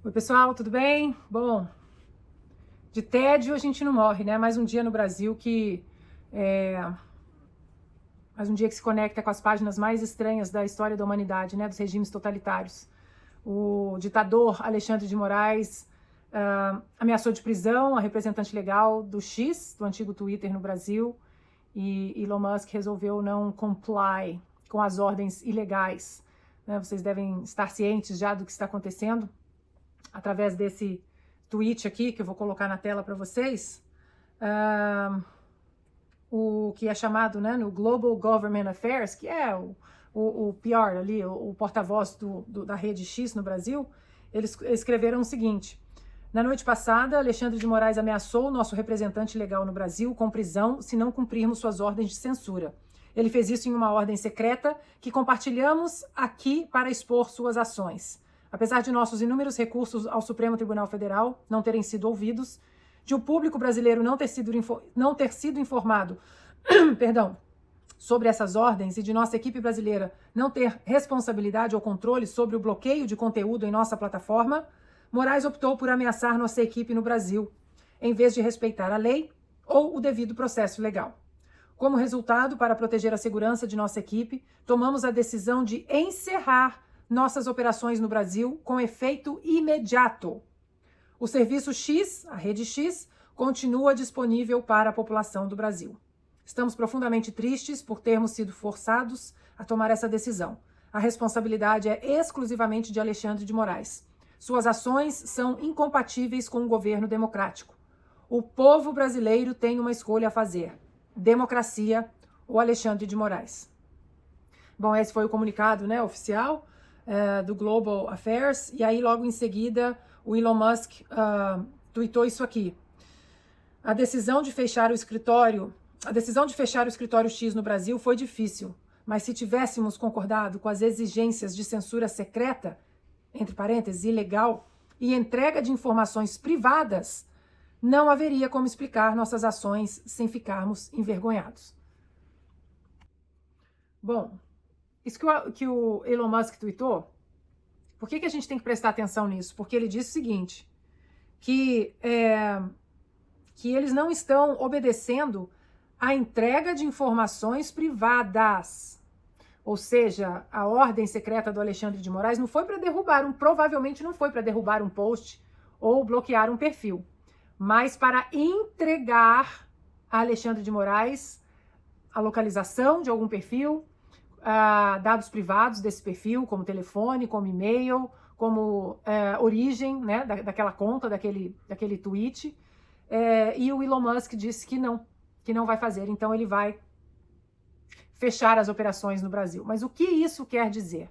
Oi, pessoal, tudo bem? Bom, de tédio a gente não morre, né? Mais um dia no Brasil mais um dia que se conecta com as páginas mais estranhas da história da humanidade, né? Dos regimes totalitários. O ditador Alexandre de Moraes ameaçou de prisão a representante legal do X, do antigo Twitter no Brasil, e Elon Musk resolveu não comply com as ordens ilegais, né? Vocês devem estar cientes já do que está acontecendo através desse tweet aqui, que eu vou colocar na tela para vocês, o que é chamado, né, no Global Government Affairs, que é o PR ali, o porta-voz da rede X no Brasil. Eles escreveram o seguinte: na noite passada, Alexandre de Moraes ameaçou o nosso representante legal no Brasil com prisão se não cumprirmos suas ordens de censura. Ele fez isso em uma ordem secreta que compartilhamos aqui para expor suas ações. Apesar de nossos inúmeros recursos ao Supremo Tribunal Federal não terem sido ouvidos, de o público brasileiro não ter sido informado perdão, sobre essas ordens e de nossa equipe brasileira não ter responsabilidade ou controle sobre o bloqueio de conteúdo em nossa plataforma, Moraes optou por ameaçar nossa equipe no Brasil, em vez de respeitar a lei ou o devido processo legal. Como resultado, para proteger a segurança de nossa equipe, tomamos a decisão de encerrar nossas operações no Brasil com efeito imediato. O serviço X, a rede X, continua disponível para a população do Brasil. Estamos profundamente tristes por termos sido forçados a tomar essa decisão. A responsabilidade é exclusivamente de Alexandre de Moraes. Suas ações são incompatíveis com um governo democrático. O povo brasileiro tem uma escolha a fazer: democracia ou Alexandre de Moraes. Bom, esse foi o comunicado, né, oficial do Global Affairs, e aí logo em seguida o Elon Musk tweetou isso aqui: a decisão de fechar o escritório X no Brasil foi difícil, mas se tivéssemos concordado com as exigências de censura secreta, entre parênteses, ilegal, e entrega de informações privadas, não haveria como explicar nossas ações sem ficarmos envergonhados. Bom, isso que o Elon Musk tweetou, por que a gente tem que prestar atenção nisso? Porque ele disse o seguinte, que eles não estão obedecendo à entrega de informações privadas. Ou seja, a ordem secreta do Alexandre de Moraes não foi para provavelmente não foi para derrubar um post ou bloquear um perfil, mas para entregar a Alexandre de Moraes a localização de algum perfil, dados privados desse perfil, como telefone, como e-mail, como origem, né, daquela conta, daquele tweet. E o Elon Musk disse que não vai fazer, então ele vai fechar as operações no Brasil. Mas o que isso quer dizer?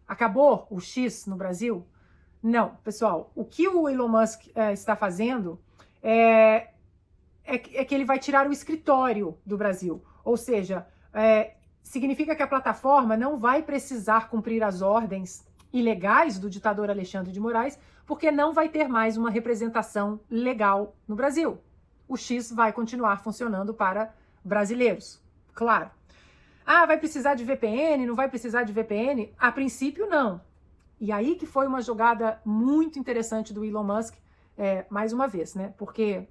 Acabou o X no Brasil? Não, pessoal. O que o Elon Musk está fazendo é que ele vai tirar o escritório do Brasil. Ou seja, significa que a plataforma não vai precisar cumprir as ordens ilegais do ditador Alexandre de Moraes, porque não vai ter mais uma representação legal no Brasil. O X vai continuar funcionando para brasileiros, claro. Vai precisar de VPN, não vai precisar de VPN? A princípio, não. E aí que foi uma jogada muito interessante do Elon Musk, mais uma vez, né? Porque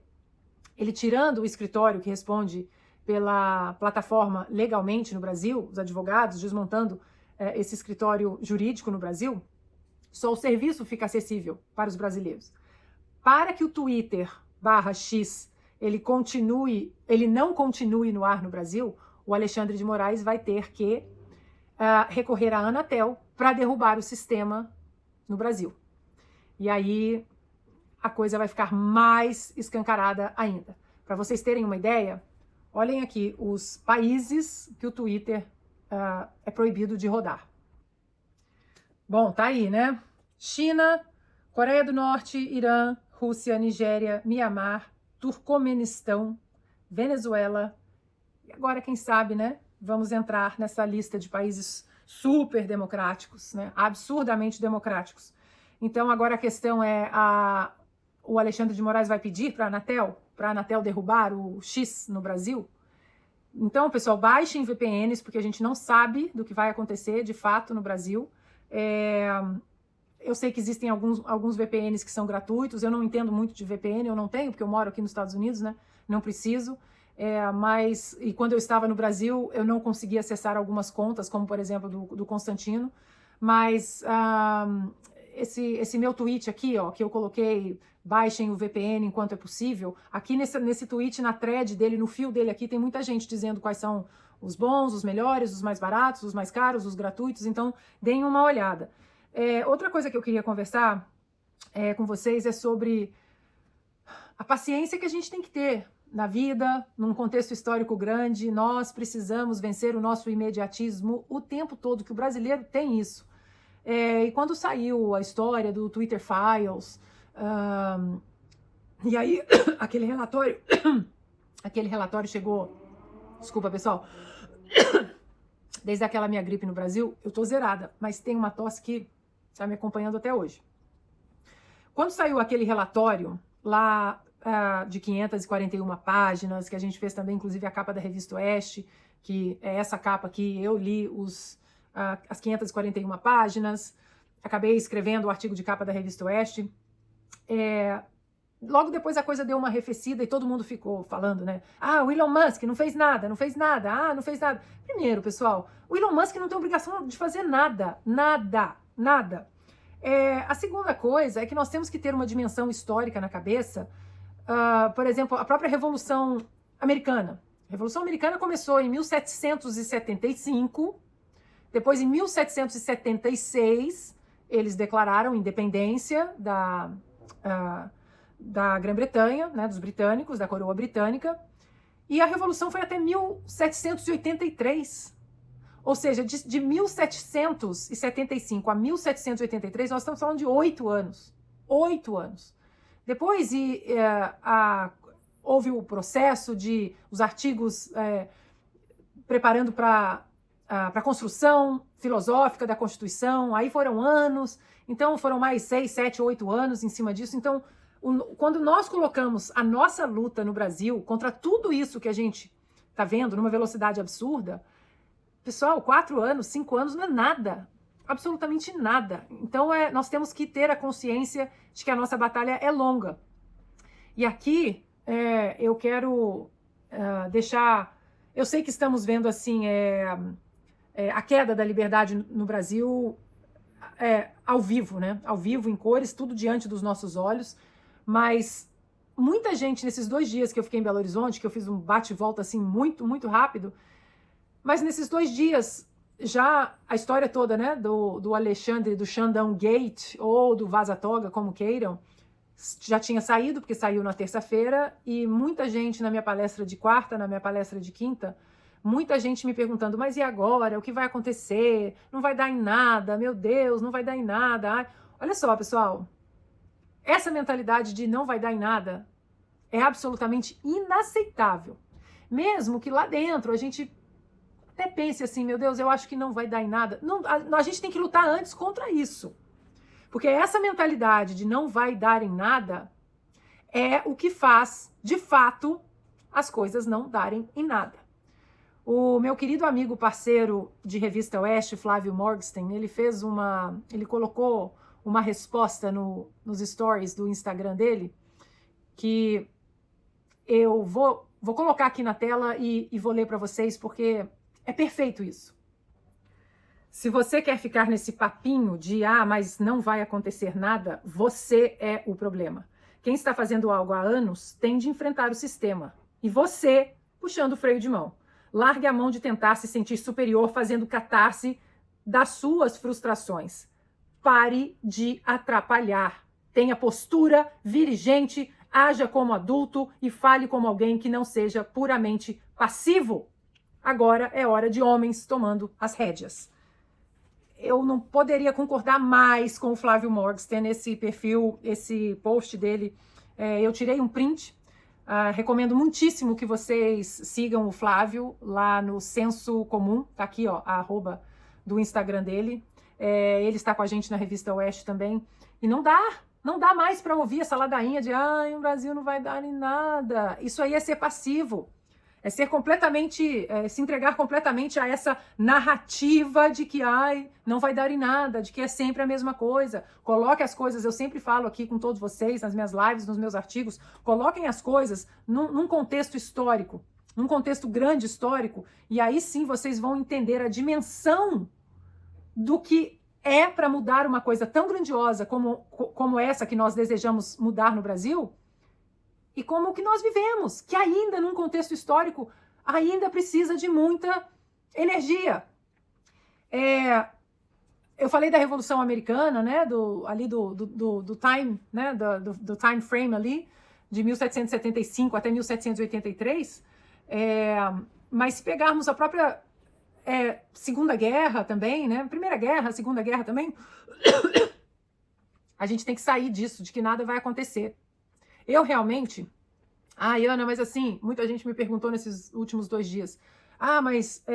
ele tirando o escritório que responde pela plataforma legalmente no Brasil, os advogados desmontando esse escritório jurídico no Brasil, só o serviço fica acessível para os brasileiros. Para que o Twitter/X ele não continue no ar no Brasil, o Alexandre de Moraes vai ter que recorrer à Anatel para derrubar o sistema no Brasil. E aí a coisa vai ficar mais escancarada ainda. Para vocês terem uma ideia, olhem aqui os países que o Twitter é proibido de rodar. Bom, tá aí, né? China, Coreia do Norte, Irã, Rússia, Nigéria, Mianmar, Turcomenistão, Venezuela. E agora, quem sabe, né? Vamos entrar nessa lista de países super democráticos, né? Absurdamente democráticos. Então, agora a questão é: o Alexandre de Moraes vai pedir para a Anatel derrubar o X no Brasil? Então, pessoal, baixem VPNs, porque a gente não sabe do que vai acontecer de fato no Brasil. eu sei que existem alguns VPNs que são gratuitos, eu não entendo muito de VPN, eu não tenho, porque eu moro aqui nos Estados Unidos, né? Não preciso. E quando eu estava no Brasil, eu não conseguia acessar algumas contas, como por exemplo do Constantino, mas esse meu tweet aqui, ó, que eu coloquei, baixem o VPN enquanto é possível, aqui nesse tweet, na thread dele, no fio dele aqui, tem muita gente dizendo quais são os bons, os melhores, os mais baratos, os mais caros, os gratuitos, então deem uma olhada. Outra coisa que eu queria conversar com vocês é sobre a paciência que a gente tem que ter na vida, num contexto histórico grande. Nós precisamos vencer o nosso imediatismo o tempo todo, que o brasileiro tem isso. E quando saiu a história do Twitter Files, e aí aquele relatório chegou, desculpa pessoal, desde aquela minha gripe no Brasil, eu tô zerada, mas tem uma tosse que está me acompanhando até hoje. Quando saiu aquele relatório lá de 541 páginas, que a gente fez também, inclusive, a capa da Revista Oeste, que é essa capa aqui, eu li as 541 páginas, acabei escrevendo o artigo de capa da Revista Oeste. Logo depois a coisa deu uma arrefecida e todo mundo ficou falando, né? O Elon Musk não fez nada, não fez nada, não fez nada. Primeiro, pessoal, o Elon Musk não tem obrigação de fazer nada. A segunda coisa é que nós temos que ter uma dimensão histórica na cabeça. Por exemplo, a própria Revolução Americana. A Revolução Americana começou em 1775, depois em 1776 eles declararam independência da Grã-Bretanha, né, dos britânicos, da coroa britânica, e a Revolução foi até 1783. Ou seja, de 1775 a 1783, nós estamos falando de 8 anos. 8 anos. Depois houve o processo de os artigos preparando para a construção filosófica da Constituição, aí foram anos, então foram mais 6, 7, 8 anos em cima disso. Então, quando nós colocamos a nossa luta no Brasil contra tudo isso que a gente está vendo numa velocidade absurda, pessoal, 4 anos, 5 anos não é nada, absolutamente nada. Então nós temos que ter a consciência de que a nossa batalha é longa. E aqui eu quero deixar... Eu sei que estamos vendo assim a queda da liberdade no Brasil ao vivo, né? Ao vivo, em cores, tudo diante dos nossos olhos. Mas muita gente, nesses 2 dias que eu fiquei em Belo Horizonte, que eu fiz um bate-volta assim muito, muito rápido, mas nesses 2 dias, já a história toda, né, do Alexandre, do Xandão Gate, ou do Vaza Toga, como queiram, já tinha saído, porque saiu na terça-feira, e muita gente na minha palestra de quarta, na minha palestra de quinta, muita gente me perguntando, mas e agora? O que vai acontecer? Não vai dar em nada, meu Deus, não vai dar em nada. Ai, olha só, pessoal, essa mentalidade de não vai dar em nada é absolutamente inaceitável. Mesmo que lá dentro a gente até pense assim, meu Deus, eu acho que não vai dar em nada. Não, a gente tem que lutar antes contra isso. Porque essa mentalidade de não vai dar em nada é o que faz, de fato, as coisas não darem em nada. O meu querido amigo parceiro de Revista Oeste, Flávio Morgenstern, ele colocou uma resposta nos stories do Instagram dele, que eu vou colocar aqui na tela e vou ler para vocês, porque é perfeito isso. Se você quer ficar nesse papinho de mas não vai acontecer nada, você é o problema. Quem está fazendo algo há anos tem de enfrentar o sistema. E você, puxando o freio de mão. Largue a mão de tentar se sentir superior fazendo catarse das suas frustrações. Pare de atrapalhar. Tenha postura, vire gente, haja como adulto e fale como alguém que não seja puramente passivo. Agora é hora de homens tomando as rédeas. Eu não poderia concordar mais com o Flávio Morgenstern nesse perfil, esse post dele. Eu tirei um print. Recomendo muitíssimo que vocês sigam o Flávio lá no Senso Comum. Tá aqui, ó, a arroba do Instagram dele. Ele está com a gente na Revista Oeste também. E não dá mais para ouvir essa ladainha de o Brasil não vai dar em nada. Isso aí é ser passivo. É ser completamente, se entregar completamente a essa narrativa de que, ai, não vai dar em nada, de que é sempre a mesma coisa. Coloque as coisas, eu sempre falo aqui com todos vocês, nas minhas lives, nos meus artigos, coloquem as coisas num contexto histórico, num contexto grande histórico, e aí sim vocês vão entender a dimensão do que é para mudar uma coisa tão grandiosa como essa que nós desejamos mudar no Brasil, e como o que nós vivemos, que ainda num contexto histórico, ainda precisa de muita energia. Eu falei da Revolução Americana, né, do time, né, do time frame ali, de 1775 até 1783, mas se pegarmos a própria Segunda Guerra também, né, Primeira Guerra, Segunda Guerra também, a gente tem que sair disso, de que nada vai acontecer. Eu realmente... Ana, mas assim, muita gente me perguntou nesses últimos 2 dias. Mas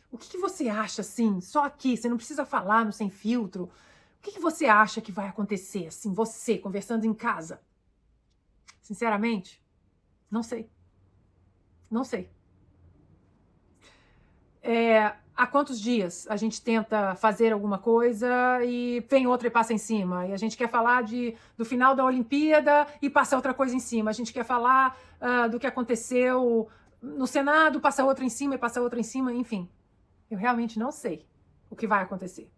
o que você acha, assim, só aqui, você não precisa falar no Sem Filtro. O que você acha que vai acontecer, assim, você, conversando em casa? Sinceramente, não sei. Não sei. Há quantos dias a gente tenta fazer alguma coisa e vem outra e passa em cima? E a gente quer falar do final da Olimpíada e passa outra coisa em cima. A gente quer falar do que aconteceu no Senado, passa outra em cima e passa outra em cima, enfim. Eu realmente não sei o que vai acontecer.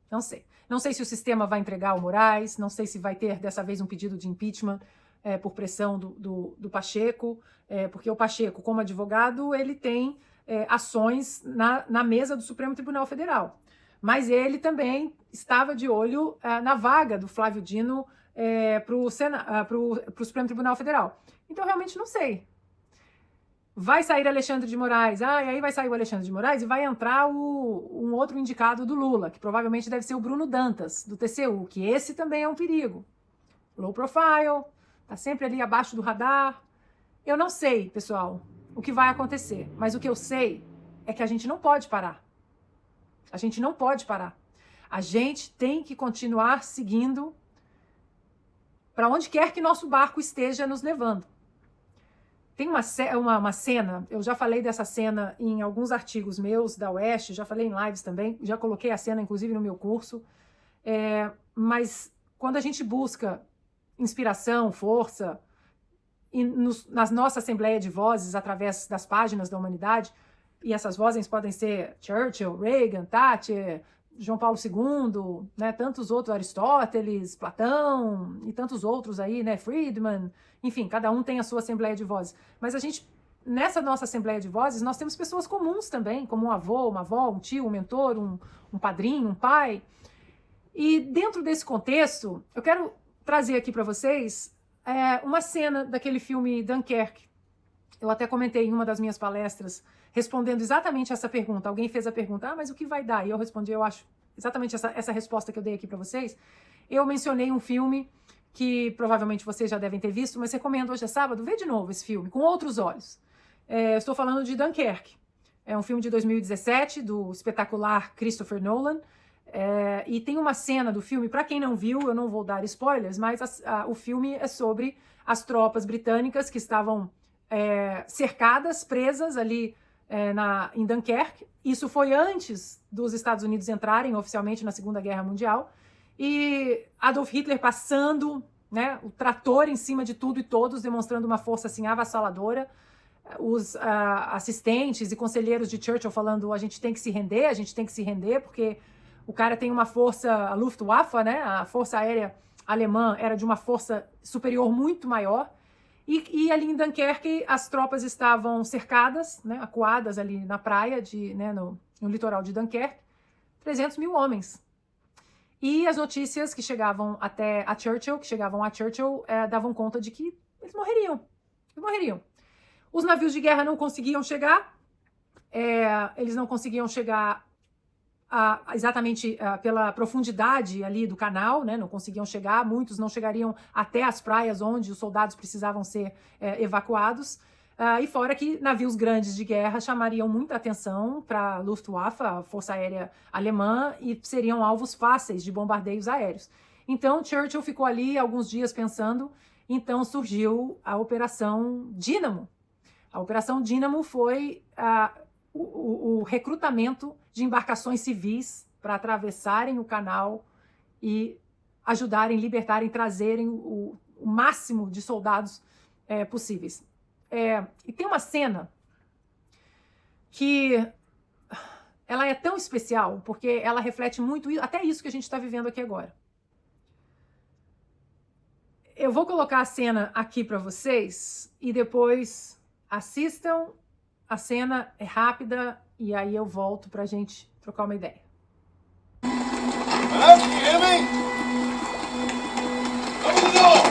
Não sei. Não sei se o sistema vai entregar o Moraes, não sei se vai ter dessa vez um pedido de impeachment por pressão do Pacheco, porque o Pacheco, como advogado, ele tem... ações na mesa do Supremo Tribunal Federal. Mas ele também estava de olho na vaga do Flávio Dino para o Supremo Tribunal Federal. Então, realmente não sei. Vai sair Alexandre de Moraes, e aí vai sair o Alexandre de Moraes e vai entrar um outro indicado do Lula, que provavelmente deve ser o Bruno Dantas, do TCU, que esse também é um perigo. Low profile, tá sempre ali abaixo do radar. Eu não sei, pessoal, o que vai acontecer. Mas o que eu sei é que a gente não pode parar. A gente não pode parar. A gente tem que continuar seguindo para onde quer que nosso barco esteja nos levando. Tem uma cena, eu já falei dessa cena em alguns artigos meus da Oeste, já falei em lives também, já coloquei a cena inclusive no meu curso, mas quando a gente busca inspiração, força, e na nossa Assembleia de Vozes, através das páginas da humanidade, e essas vozes podem ser Churchill, Reagan, Thatcher, João Paulo II, né, tantos outros, Aristóteles, Platão, e tantos outros aí, né, Friedman, enfim, cada um tem a sua Assembleia de Vozes. Mas a gente, nessa nossa Assembleia de Vozes, nós temos pessoas comuns também, como um avô, uma avó, um tio, um mentor, um padrinho, um pai. E dentro desse contexto, eu quero trazer aqui para vocês uma cena daquele filme Dunkerque. Eu até comentei em uma das minhas palestras, respondendo exatamente essa pergunta. Alguém fez a pergunta, mas o que vai dar? E eu respondi, eu acho, exatamente essa resposta que eu dei aqui para vocês. Eu mencionei um filme que provavelmente vocês já devem ter visto, mas recomendo, hoje é sábado, vê de novo esse filme, com outros olhos. Eu estou falando de Dunkerque. É um filme de 2017, do espetacular Christopher Nolan. E tem uma cena do filme, para quem não viu, eu não vou dar spoilers, mas o filme é sobre as tropas britânicas que estavam cercadas, presas ali em Dunkerque. Isso foi antes dos Estados Unidos entrarem oficialmente na Segunda Guerra Mundial. E Adolf Hitler passando, né, o trator em cima de tudo e todos, demonstrando uma força assim avassaladora. Os assistentes e conselheiros de Churchill falando, a gente tem que se render, porque o cara tem uma força, a Luftwaffe, né, a força aérea alemã era de uma força superior muito maior. E ali em Dunkerque as tropas estavam cercadas, né, acuadas ali na praia, né, no litoral de Dunkerque, 300 mil homens. E as notícias que chegavam até a Churchill, davam conta de que eles morreriam. Os navios de guerra não conseguiam chegar, eles não conseguiam chegar exatamente pela profundidade ali do canal, né? Não conseguiam chegar, muitos não chegariam até as praias onde os soldados precisavam ser evacuados. E fora que navios grandes de guerra chamariam muita atenção para a Luftwaffe, a Força Aérea Alemã, e seriam alvos fáceis de bombardeios aéreos. Então Churchill ficou ali alguns dias pensando, então surgiu a Operação Dínamo. A Operação Dínamo foi o recrutamento de embarcações civis para atravessarem o canal e ajudarem, libertarem, trazerem o máximo de soldados possíveis. E tem uma cena que ela é tão especial, porque ela reflete muito até isso que a gente está vivendo aqui agora. Eu vou colocar a cena aqui para vocês e depois assistam. A cena é rápida e aí eu volto para a gente trocar uma ideia. Hello, can you hear me? Open the door!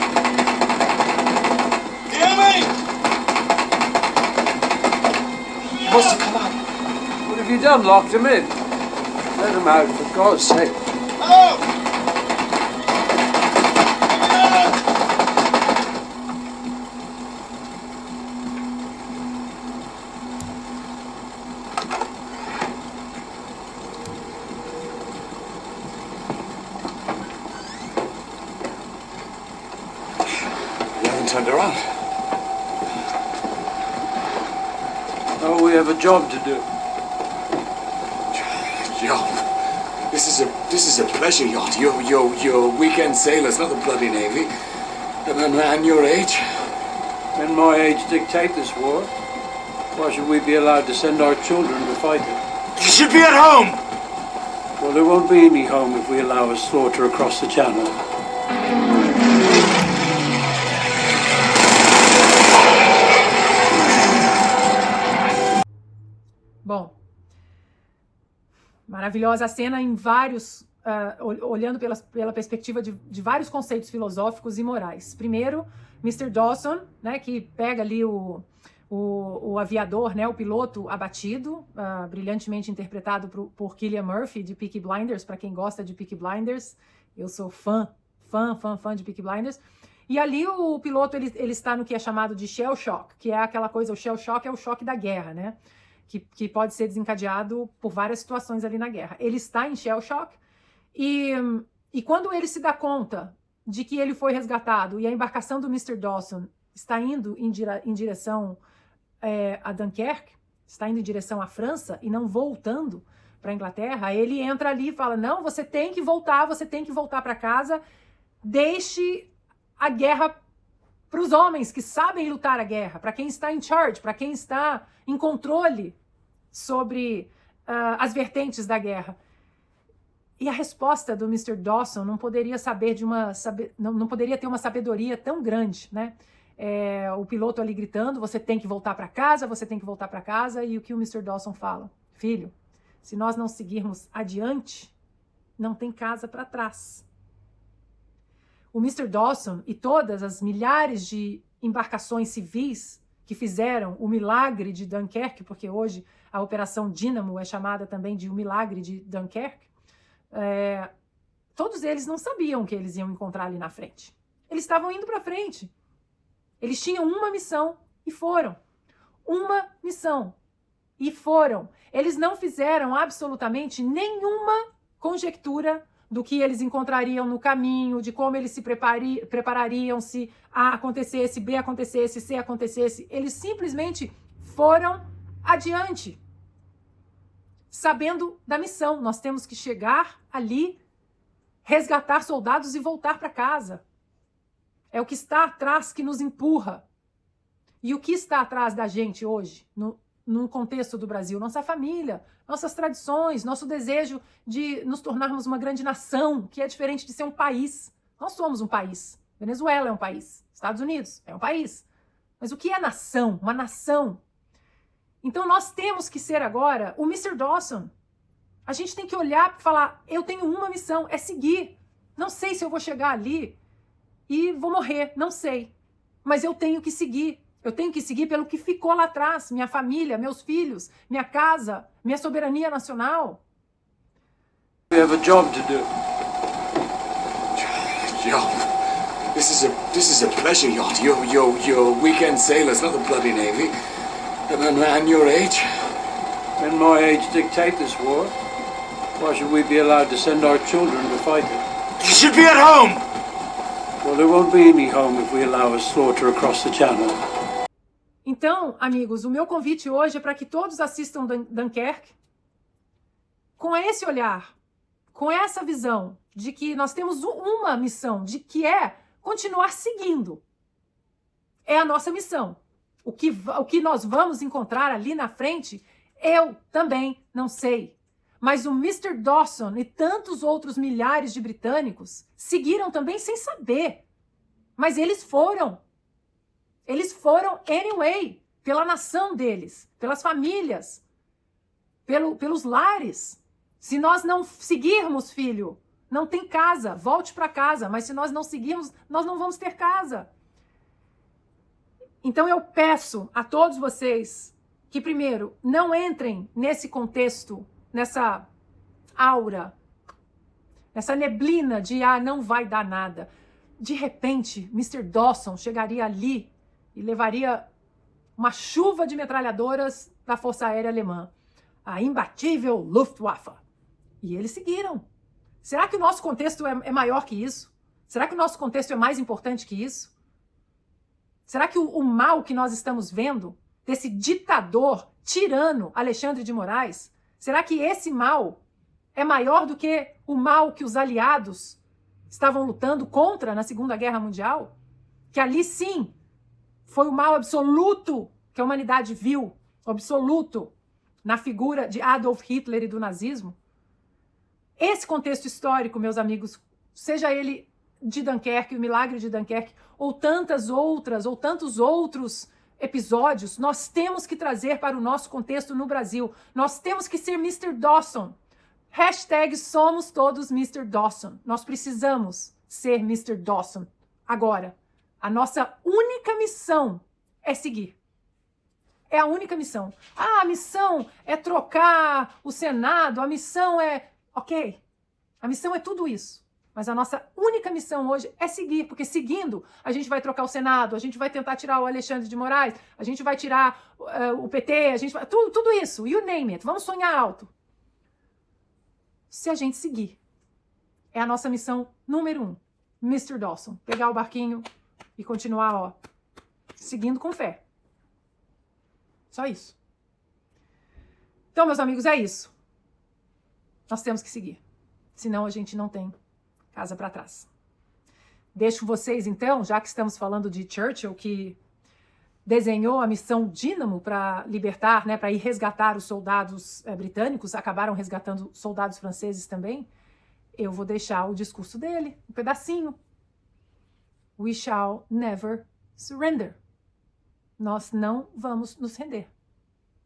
Can you hear me? He must have come out. What have you done? Locked him in? Let him out, for God's sake. Hello! Turned around. Oh, we have a job to do. Job? This is a pleasure yacht. You're weekend sailors, not the bloody Navy. And a man your age. Men my age dictate this war. Why should we be allowed to send our children to fight it? You should be at home! Well, there won't be any home if we allow a slaughter across the channel. Bom, maravilhosa a cena em vários, olhando pela perspectiva de vários conceitos filosóficos e morais. Primeiro, Mr. Dawson, né, que pega ali o aviador, né, o piloto abatido, brilhantemente interpretado por Cillian Murphy, de Peaky Blinders, para quem gosta de Peaky Blinders. Eu sou fã de Peaky Blinders. E ali o piloto ele está no que é chamado de shell shock, que é aquela coisa, o shell shock é o choque da guerra, né? Que pode ser desencadeado por várias situações ali na guerra. Ele está em shell shock e quando ele se dá conta de que ele foi resgatado e a embarcação do Mr. Dawson está indo em direção a Dunkerque, está indo em direção à França e não voltando para a Inglaterra, ele entra ali e fala, não, você tem que voltar para casa, deixe a guerra para os homens que sabem lutar a guerra, para quem está em charge, para quem está em controle sobre as vertentes da guerra. E a resposta do Mr. Dawson não poderia não poderia ter uma sabedoria tão grande, né? O piloto ali gritando, você tem que voltar para casa, e o que o Mr. Dawson fala? Filho, se nós não seguirmos adiante, não tem casa para trás. O Mr. Dawson e todas as milhares de embarcações civis que fizeram o milagre de Dunkerque, porque hoje a Operação Dínamo é chamada também de o milagre de Dunkerque, todos eles não sabiam o que eles iam encontrar ali na frente. Eles estavam indo para frente. Eles tinham uma missão e foram. Uma missão e foram. Eles não fizeram absolutamente nenhuma conjectura do que eles encontrariam no caminho, de como eles se preparariam se A acontecesse, B acontecesse, C acontecesse. Eles simplesmente foram adiante, sabendo da missão. Nós temos que chegar ali, resgatar soldados e voltar para casa. É o que está atrás que nos empurra. E o que está atrás da gente hoje, no contexto do Brasil? Nossa família, nossas tradições, nosso desejo de nos tornarmos uma grande nação, que é diferente de ser um país. Nós somos um país. Venezuela é um país. Estados Unidos é um país. Mas o que é nação? Uma nação. Então nós temos que ser agora o Mr. Dawson. A gente tem que olhar e falar, eu tenho uma missão, é seguir. Não sei se eu vou chegar ali e vou morrer, não sei. Mas eu tenho que seguir. Eu tenho que seguir pelo que ficou lá atrás. Minha família, meus filhos, minha casa, minha soberania nacional. We have a job to do. Job? This is a pleasure yacht. You're weekend sailors, not the bloody Navy. And a man your age. Men my age dictate this war. Why should we be allowed to send our children to fight it? You should be at home! Well, there won't be any home if we allow a slaughter across the channel. Então, amigos, o meu convite hoje é para que todos assistam Dunkerque com esse olhar, com essa visão de que nós temos uma missão, de que é continuar seguindo. É a nossa missão. O que nós vamos encontrar ali na frente, eu também não sei. Mas o Mr. Dawson e tantos outros milhares de britânicos seguiram também sem saber. Mas eles foram. Eles foram anyway, pela nação deles, pelas famílias, pelos lares. Se nós não seguirmos, filho, não tem casa, volte para casa. Mas se nós não seguirmos, nós não vamos ter casa. Então eu peço a todos vocês que, primeiro, não entrem nesse contexto, nessa aura, nessa neblina de não vai dar nada. De repente, Mr. Dawson chegaria ali e levaria uma chuva de metralhadoras da Força Aérea Alemã, a imbatível Luftwaffe. E eles seguiram. Será que o nosso contexto é maior que isso? Será que o nosso contexto é mais importante que isso? Será que o mal que nós estamos vendo, desse ditador, tirano, Alexandre de Moraes, será que esse mal é maior do que o mal que os aliados estavam lutando contra na Segunda Guerra Mundial? Que ali sim foi o mal absoluto que a humanidade viu, absoluto, na figura de Adolf Hitler e do nazismo? Esse contexto histórico, meus amigos, seja ele de Dunkerque, o milagre de Dunkerque, ou tantas outras, ou tantos outros episódios, nós temos que trazer para o nosso contexto no Brasil. Nós temos que ser Mr. Dawson. Hashtag somos todos Mr. Dawson. Nós precisamos ser Mr. Dawson. Agora, a nossa única missão é seguir. É a única missão. A missão é trocar o Senado, a missão é... Ok, a missão é tudo isso. Mas a nossa única missão hoje é seguir, porque seguindo a gente vai trocar o Senado, a gente vai tentar tirar o Alexandre de Moraes, a gente vai tirar o PT, a gente vai... Tudo isso, you name it, vamos sonhar alto. Se a gente seguir. É a nossa missão número 1. Mr. Dawson, pegar o barquinho e continuar, seguindo com fé. Só isso. Então, meus amigos, é isso. Nós temos que seguir. Senão a gente não tem casa para trás. Deixo vocês, então, já que estamos falando de Churchill, que desenhou a missão Dínamo para libertar, para ir resgatar os soldados britânicos, acabaram resgatando soldados franceses também, eu vou deixar o discurso dele, um pedacinho. We shall never surrender. Nós não vamos nos render.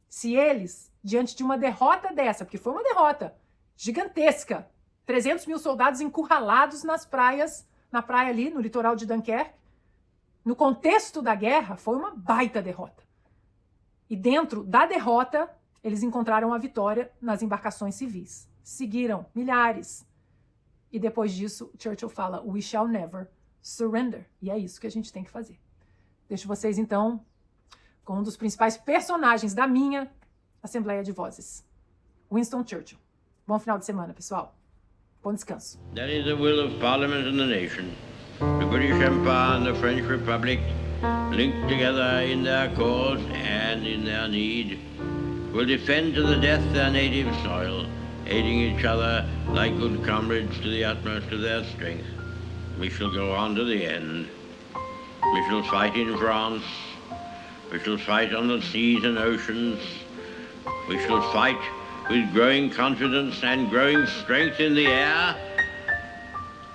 Se eles, diante de uma derrota dessa, porque foi uma derrota gigantesca, 300 mil soldados encurralados nas praias, na praia ali, no litoral de Dunkerque, no contexto da guerra, foi uma baita derrota. E dentro da derrota, eles encontraram a vitória nas embarcações civis. Seguiram milhares. E depois disso, Churchill fala, we shall never surrender. E é isso que a gente tem que fazer. Deixo vocês, então, com um dos principais personagens da minha Assembleia de Vozes, Winston Churchill. Bom final de semana, pessoal. Bom descanso. That is the will of Parliament and the nation. The British Empire and the French Republic, linked together in their cause and in their need, will defend to the death their native soil, aiding each other like good comrades to the utmost of their strength. We shall go on to the end. We shall fight in France. We shall fight on the seas and oceans. We shall fight with growing confidence and growing strength in the air.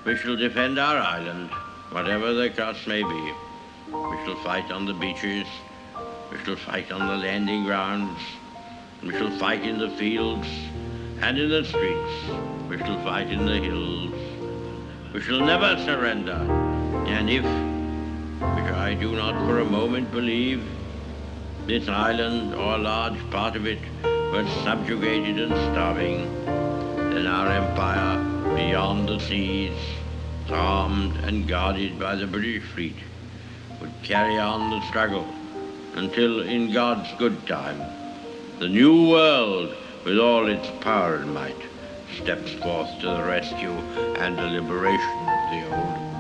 We shall defend our island, whatever the cost may be. We shall fight on the beaches. We shall fight on the landing grounds. We shall fight in the fields and in the streets. We shall fight in the hills. We shall never surrender. And if, which I do not for a moment believe, this island or a large part of it were subjugated and starving, then our empire beyond the seas, armed and guarded by the British fleet, would carry on the struggle until, in God's good time, the new world, with all its power and might, steps forth to the rescue and the liberation of the old.